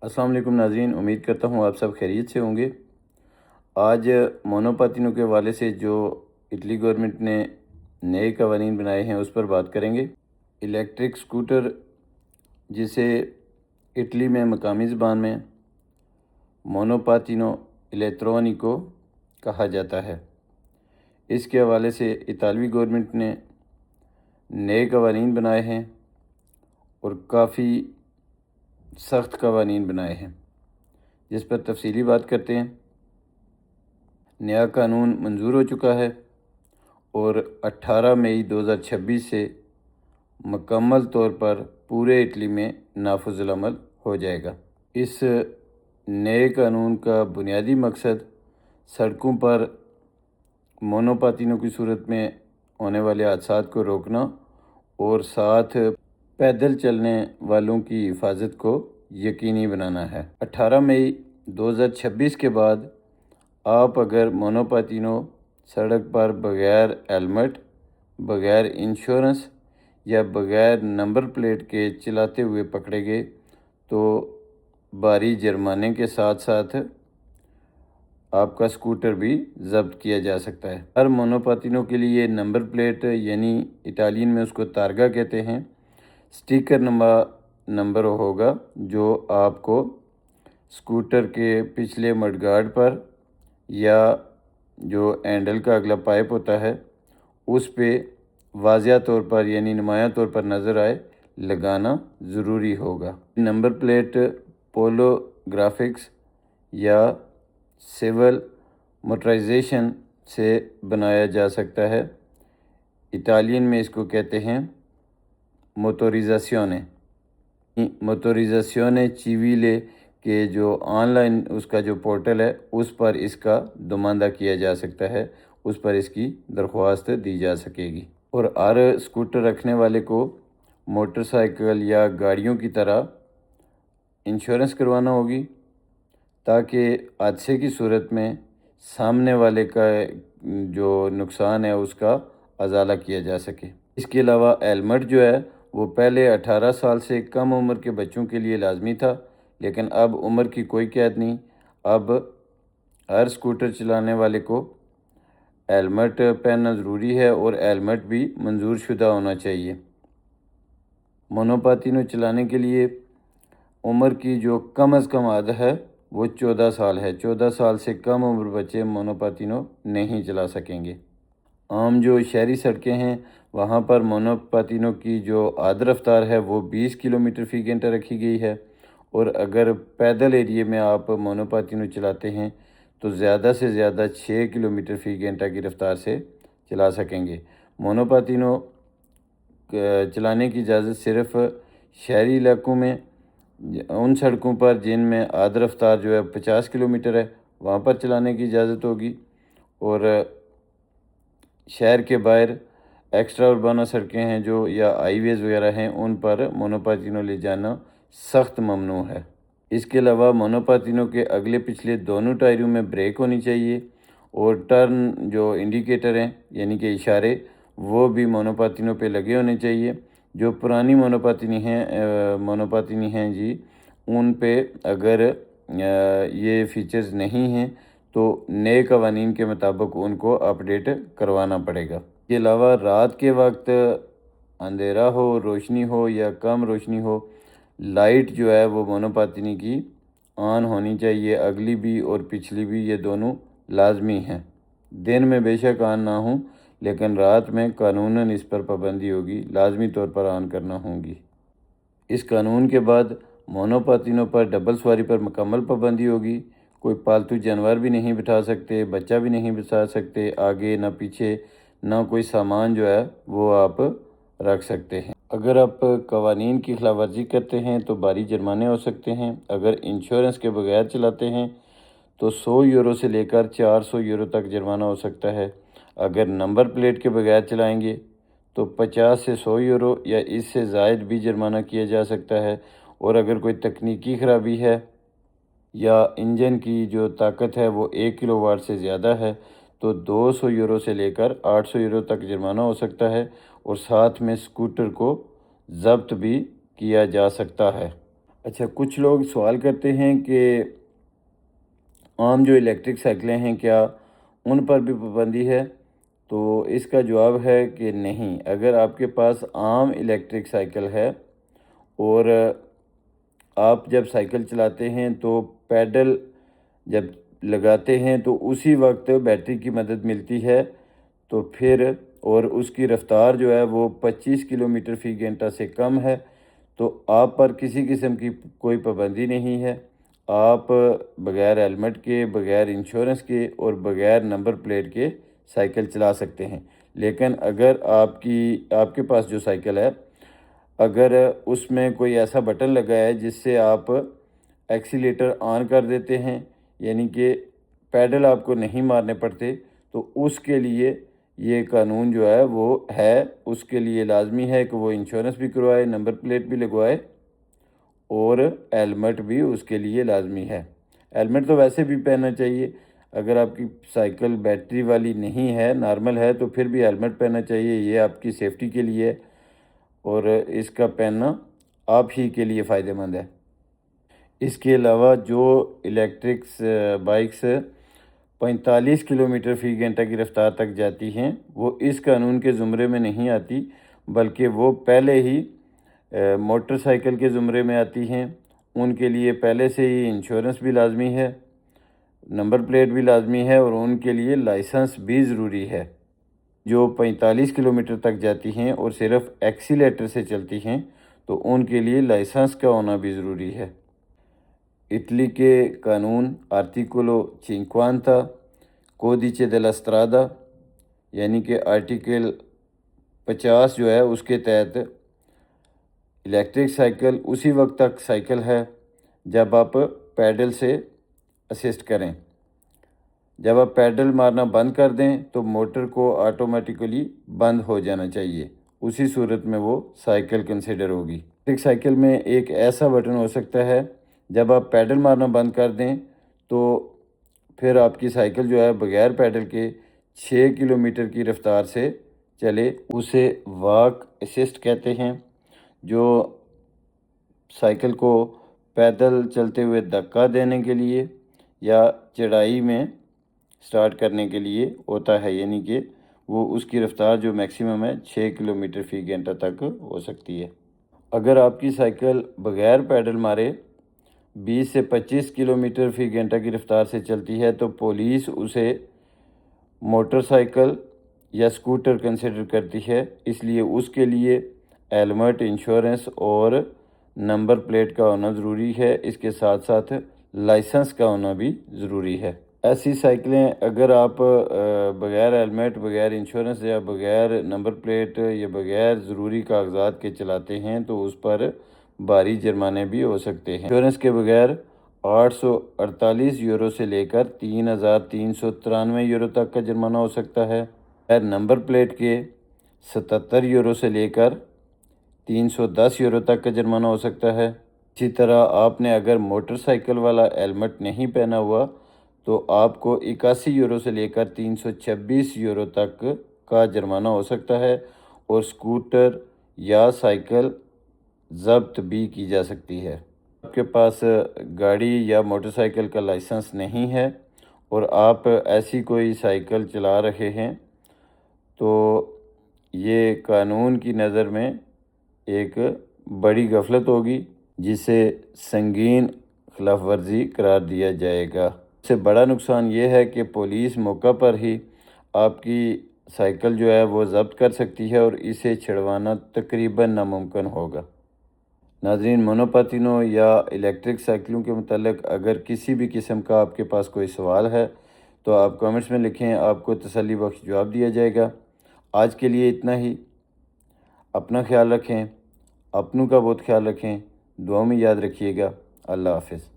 السلام علیکم ناظرین، امید کرتا ہوں آپ سب خیریت سے ہوں گے۔ آج مونوپاتینوں کے حوالے سے جو اٹلی گورنمنٹ نے نئے قوانین بنائے ہیں اس پر بات کریں گے۔ الیکٹرک سکوٹر، جسے اٹلی میں مقامی زبان میں مونوپاتینو الیکٹرونیکو کہا جاتا ہے، اس کے حوالے سے اطالوی گورنمنٹ نے نئے قوانین بنائے ہیں اور کافی سخت قوانین بنائے ہیں، جس پر تفصیلی بات کرتے ہیں۔ نیا قانون منظور ہو چکا ہے اور 18 مئی 2026 سے مکمل طور پر پورے اٹلی میں نافذ العمل ہو جائے گا۔ اس نئے قانون کا بنیادی مقصد سڑکوں پر مونوپاتینوں کی صورت میں ہونے والے حادثات کو روکنا اور ساتھ پیدل چلنے والوں کی حفاظت کو یقینی بنانا ہے۔ 18 مئی 2026 کے بعد آپ اگر مونوپاتینو سڑک پر بغیر ہیلمٹ، بغیر انشورنس یا بغیر نمبر پلیٹ کے چلاتے ہوئے پکڑے گئے تو بھاری جرمانے کے ساتھ ساتھ آپ کا سکوٹر بھی ضبط کیا جا سکتا ہے۔ ہر مونوپاتینو کے لیے نمبر پلیٹ، یعنی اٹالین میں اس کو تارگا کہتے ہیں، سٹیکر نمبر ہوگا جو آپ کو سکوٹر کے پچھلے مڈ گارڈ پر یا جو ہینڈل کا اگلا پائپ ہوتا ہے اس پہ واضح طور پر، یعنی نمایاں طور پر نظر آئے، لگانا ضروری ہوگا۔ نمبر پلیٹ پولو گرافکس یا سول موٹرائزیشن سے بنایا جا سکتا ہے۔ اٹالین میں اس کو کہتے ہیں موٹوریزاسیونے۔ موٹوریزاسیونے چیویلے کے جو آن لائن اس کا جو پورٹل ہے اس پر اس کا نمائندہ کیا جا سکتا ہے، اس پر اس کی درخواست دی جا سکے گی۔ اور ہر سکوٹر رکھنے والے کو موٹر سائیکل یا گاڑیوں کی طرح انشورنس کروانا ہوگی تاکہ حادثے کی صورت میں سامنے والے کا جو نقصان ہے اس کا ازالہ کیا جا سکے۔ اس کے علاوہ ہیلمٹ جو ہے وہ پہلے 18 سال سے کم عمر کے بچوں کے لیے لازمی تھا، لیکن اب عمر کی کوئی قید نہیں۔ اب ہر سکوٹر چلانے والے کو ہیلمٹ پہننا ضروری ہے اور ہیلمٹ بھی منظور شدہ ہونا چاہیے۔ مونوپاتینو چلانے کے لیے عمر کی جو کم از کم حد ہے وہ 14 سال ہے۔ 14 سال سے کم عمر بچے مونوپاتینو نہیں چلا سکیں گے۔ عام جو شہری سڑکیں ہیں وہاں پر مونوپاتینو کی جو حد رفتار ہے وہ 20 کلومیٹر فی گھنٹہ رکھی گئی ہے، اور اگر پیدل ایریے میں آپ مونوپاتینو چلاتے ہیں تو زیادہ سے زیادہ 6 کلومیٹر فی گھنٹہ کی رفتار سے چلا سکیں گے۔ مونوپاتینو چلانے کی اجازت صرف شہری علاقوں میں، ان سڑکوں پر جن میں حد رفتار جو ہے 50 کلومیٹر ہے وہاں پر چلانے کی اجازت ہوگی، اور شہر کے باہر ایکسٹرا اربانہ سڑکیں ہیں جو یا ہائی ویز وغیرہ ہیں ان پر مونوپاتینو لے جانا سخت ممنوع ہے۔ اس کے علاوہ مونوپاتینو کے اگلے پچھلے دونوں ٹائروں میں بریک ہونی چاہیے، اور ٹرن جو انڈیکیٹر ہیں یعنی کہ اشارے وہ بھی مونوپاتینو پہ لگے ہونے چاہیے۔ جو پرانی مونوپاتینی ہیں جی، ان پہ اگر یہ فیچرز نہیں ہیں تو نئے قوانین کے مطابق ان کو اپڈیٹ کروانا پڑے گا۔ اس کے علاوہ رات کے وقت اندھیرا ہو، روشنی ہو یا کم روشنی ہو، لائٹ جو ہے وہ مونوپاتینی کی آن ہونی چاہیے، اگلی بھی اور پچھلی بھی، یہ دونوں لازمی ہیں۔ دن میں بے شک آن نہ ہوں، لیکن رات میں قانوناً اس پر پابندی ہوگی، لازمی طور پر آن کرنا ہوں گی۔ اس قانون کے بعد مونوپاتینو پر ڈبل سواری پر مکمل پابندی ہوگی۔ کوئی پالتو جانور بھی نہیں بٹھا سکتے، بچہ بھی نہیں بٹھا سکتے، آگے نہ پیچھے، نہ کوئی سامان جو ہے وہ آپ رکھ سکتے ہیں۔ اگر آپ قوانین کی خلاف ورزی کرتے ہیں تو بھاری جرمانے ہو سکتے ہیں۔ اگر انشورنس کے بغیر چلاتے ہیں تو 100 یورو سے لے کر 400 یورو تک جرمانہ ہو سکتا ہے۔ اگر نمبر پلیٹ کے بغیر چلائیں گے تو 50 سے 100 یورو یا اس سے زائد بھی جرمانہ کیا جا سکتا ہے، اور اگر کوئی تکنیکی خرابی ہے یا انجن کی جو طاقت ہے وہ 1 کلو واٹ سے زیادہ ہے تو 200 یورو سے لے کر 800 یورو تک جرمانہ ہو سکتا ہے، اور ساتھ میں سکوٹر کو ضبط بھی کیا جا سکتا ہے۔ اچھا، کچھ لوگ سوال کرتے ہیں کہ عام جو الیکٹرک سائیکلیں ہیں کیا ان پر بھی پابندی ہے؟ تو اس کا جواب ہے کہ نہیں۔ اگر آپ کے پاس عام الیکٹرک سائیکل ہے اور آپ جب سائیکل چلاتے ہیں تو پیڈل جب لگاتے ہیں تو اسی وقت بیٹری کی مدد ملتی ہے، تو پھر اور اس کی رفتار جو ہے وہ 25 کلومیٹر فی گھنٹہ سے کم ہے، تو آپ پر کسی قسم کی کوئی پابندی نہیں ہے۔ آپ بغیر ہیلمٹ کے، بغیر انشورنس کے اور بغیر نمبر پلیٹ کے سائیکل چلا سکتے ہیں۔ لیکن اگر آپ کے پاس جو سائیکل ہے، اگر اس میں کوئی ایسا بٹن لگا ہے جس سے آپ ایکسیلیٹر آن کر دیتے ہیں، یعنی کہ پیڈل آپ کو نہیں مارنے پڑتے، تو اس کے لیے یہ قانون جو ہے وہ ہے، اس کے لیے لازمی ہے کہ وہ انشورنس بھی کروائے، نمبر پلیٹ بھی لگوائے اور ہیلمٹ بھی اس کے لیے لازمی ہے۔ ہیلمٹ تو ویسے بھی پہننا چاہیے، اگر آپ کی سائیکل بیٹری والی نہیں ہے، نارمل ہے، تو پھر بھی ہیلمٹ پہننا چاہیے، یہ آپ کی سیفٹی کے لیے ہے اور اس کا پہننا آپ ہی کے لیے فائدہ مند ہے۔ اس کے علاوہ جو الیکٹرکس بائکس 45 کلومیٹر فی گھنٹہ کی رفتار تک جاتی ہیں، وہ اس قانون کے زمرے میں نہیں آتی، بلکہ وہ پہلے ہی موٹر سائیکل کے زمرے میں آتی ہیں۔ ان کے لیے پہلے سے ہی انشورنس بھی لازمی ہے، نمبر پلیٹ بھی لازمی ہے اور ان کے لیے لائسنس بھی ضروری ہے۔ جو 45 کلومیٹر تک جاتی ہیں اور صرف ایکسیلیٹر سے چلتی ہیں، تو ان کے لیے لائسنس کا ہونا بھی ضروری ہے۔ اٹلی کے قانون آرٹیکولو 50 کوڈیچے della strada یعنی کہ آرٹیکل 50 جو ہے اس کے تحت الیکٹرک سائیکل اسی وقت تک سائیکل ہے جب آپ پیڈل سے اسسٹ کریں۔ جب آپ پیڈل مارنا بند کر دیں تو موٹر کو آٹومیٹیکلی بند ہو جانا چاہیے، اسی صورت میں وہ سائیکل کنسیڈر ہوگی۔ الیکٹرک سائیکل میں ایک ایسا بٹن ہو سکتا ہے، جب آپ پیڈل مارنا بند کر دیں تو پھر آپ کی سائیکل جو ہے بغیر پیڈل کے 6 کلومیٹر کی رفتار سے چلے، اسے واک اسسٹ کہتے ہیں، جو سائیکل کو پیدل چلتے ہوئے دھکا دینے کے لیے یا چڑھائی میں سٹارٹ کرنے کے لیے ہوتا ہے، یعنی کہ وہ اس کی رفتار جو میکسیمم ہے 6 کلومیٹر فی گھنٹہ تک ہو سکتی ہے۔ اگر آپ کی سائیکل بغیر پیڈل مارے 20 سے 25 کلومیٹر فی گھنٹہ کی رفتار سے چلتی ہے تو پولیس اسے موٹر سائیکل یا اسکوٹر کنسیڈر کرتی ہے، اس لیے اس کے لیے ہیلمٹ، انشورنس اور نمبر پلیٹ کا ہونا ضروری ہے، اس کے ساتھ ساتھ لائسنس کا ہونا بھی ضروری ہے۔ ایسی سائیکلیں اگر آپ بغیر ہیلمٹ، بغیر انشورنس یا بغیر نمبر پلیٹ یا بغیر ضروری کاغذات کے چلاتے ہیں تو اس پر بھاری جرمانے بھی ہو سکتے ہیں۔ انشورنس کے بغیر 848 یورو سے لے کر 3393 یورو تک کا جرمانہ ہو سکتا ہے۔ بغیر نمبر پلیٹ کے 77 یورو سے لے کر 310 یورو تک کا جرمانہ ہو سکتا ہے۔ اسی طرح آپ نے اگر موٹر سائیکل والا ہیلمٹ نہیں پہنا ہوا تو آپ کو 81 یورو سے لے کر 326 یورو تک کا جرمانہ ہو سکتا ہے اور اسکوٹر یا سائیکل ضبط بھی کی جا سکتی ہے۔ آپ کے پاس گاڑی یا موٹر سائیکل کا لائسنس نہیں ہے اور آپ ایسی کوئی سائیکل چلا رہے ہیں تو یہ قانون کی نظر میں ایک بڑی غفلت ہوگی، جسے سنگین خلاف ورزی قرار دیا جائے گا۔ اس سے بڑا نقصان یہ ہے کہ پولیس موقع پر ہی آپ کی سائیکل جو ہے وہ ضبط کر سکتی ہے اور اسے چھڑوانا تقریباً ناممکن ہوگا۔ ناظرین، مونوپاتینو یا الیکٹرک سائیکلوں کے متعلق اگر کسی بھی قسم کا آپ کے پاس کوئی سوال ہے تو آپ کامنٹس میں لکھیں، آپ کو تسلی بخش جواب دیا جائے گا۔ آج کے لیے اتنا ہی۔ اپنا خیال رکھیں، اپنوں کا بہت خیال رکھیں، دعاؤں میں یاد رکھیے گا۔ اللہ حافظ۔